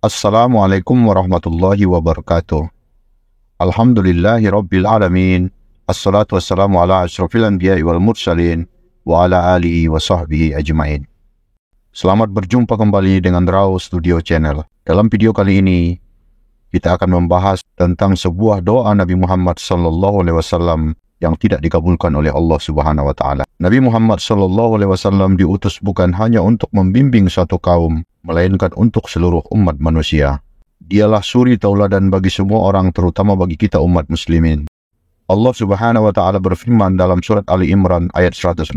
Assalamualaikum warahmatullahi wabarakatuh. Alhamdulillahi rabbil alamin. Assalatu wassalamu ala asyrafil anbiya'i wal mursalin wa ala alihi wa sahbihi ajma'in. Selamat berjumpa kembali dengan Rao Studio Channel. Dalam video kali ini kita akan membahas tentang sebuah doa Nabi Muhammad SAW yang tidak dikabulkan oleh Allah Subhanahu wa taala. Nabi Muhammad SAW diutus bukan hanya untuk membimbing satu kaum, melainkan untuk seluruh umat manusia. Dialah suri tauladan bagi semua orang, terutama bagi kita umat muslimin. Allah Subhanahu wa taala berfirman dalam surat Ali Imran ayat 164,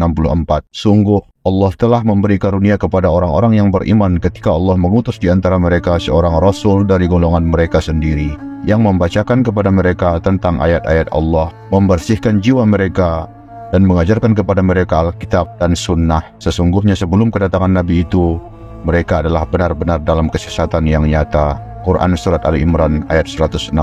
sungguh Allah telah memberi karunia kepada orang-orang yang beriman ketika Allah mengutus di antara mereka seorang rasul dari golongan mereka sendiri, yang membacakan kepada mereka tentang ayat-ayat Allah, membersihkan jiwa mereka, dan mengajarkan kepada mereka Alkitab dan Sunnah. Sesungguhnya sebelum kedatangan Nabi itu, mereka adalah benar-benar dalam kesesatan yang nyata. Quran Surat Ali Imran ayat 164.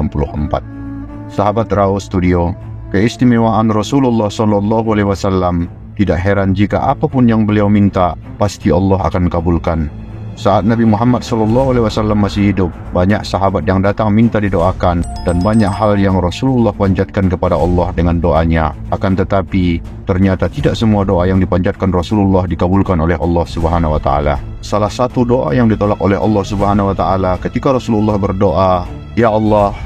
Sahabat Rao Studio, keistimewaan Rasulullah SAW tidak heran jika apapun yang beliau minta, pasti Allah akan kabulkan. Saat Nabi Muhammad SAW masih hidup, banyak sahabat yang datang minta didoakan, dan banyak hal yang Rasulullah panjatkan kepada Allah dengan doanya. Akan tetapi, ternyata tidak semua doa yang dipanjatkan Rasulullah dikabulkan oleh Allah Subhanahu wa taala. Salah satu doa yang ditolak oleh Allah Subhanahu wa taala ketika Rasulullah berdoa, "Ya Allah,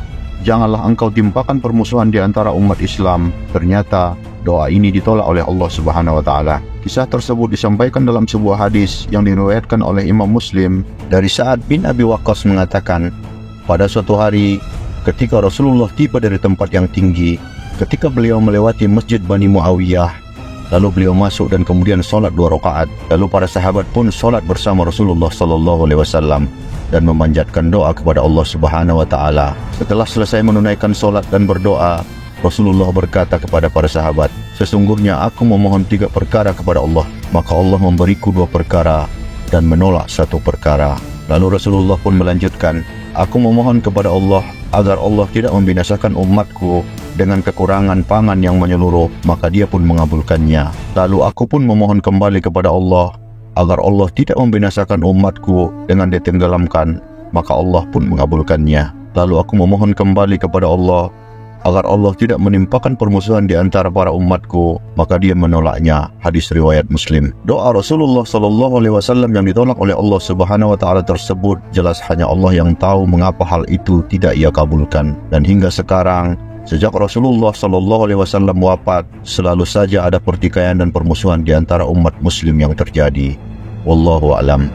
janganlah engkau timpakan permusuhan di antara umat Islam." Ternyata doa ini ditolak oleh Allah Subhanahu wa taala. Kisah tersebut disampaikan dalam sebuah hadis yang diriwayatkan oleh Imam Muslim dari Sa'ad bin Abi Waqqas mengatakan, pada suatu hari ketika Rasulullah tiba dari tempat yang tinggi, ketika beliau melewati Masjid Bani Muawiyah, lalu beliau masuk dan kemudian sholat 2 rakaat. Lalu para sahabat pun sholat bersama Rasulullah SAW dan memanjatkan doa kepada Allah Subhanahu wa taala. Setelah selesai menunaikan sholat dan berdoa, Rasulullah berkata kepada para sahabat, "Sesungguhnya aku memohon 3 perkara kepada Allah, maka Allah memberiku 2 perkara dan menolak 1 perkara." Lalu Rasulullah pun melanjutkan, "Aku memohon kepada Allah agar Allah tidak membinasakan umatku dengan kekurangan pangan yang menyeluruh, maka Dia pun mengabulkannya. Lalu aku pun memohon kembali kepada Allah agar Allah tidak membinasakan umatku dengan ditenggelamkan, maka Allah pun mengabulkannya. Lalu aku memohon kembali kepada Allah agar Allah tidak menimpakan permusuhan di antara para umatku, maka Dia menolaknya." Hadis riwayat Muslim. Doa Rasulullah SAW yang ditolak oleh Allah Subhanahu wa taala tersebut jelas hanya Allah yang tahu mengapa hal itu tidak Ia kabulkan. Dan hingga sekarang, sejak Rasulullah SAW wafat, selalu saja ada pertikaian dan permusuhan di antara umat muslim yang terjadi. Wallahu a'lam.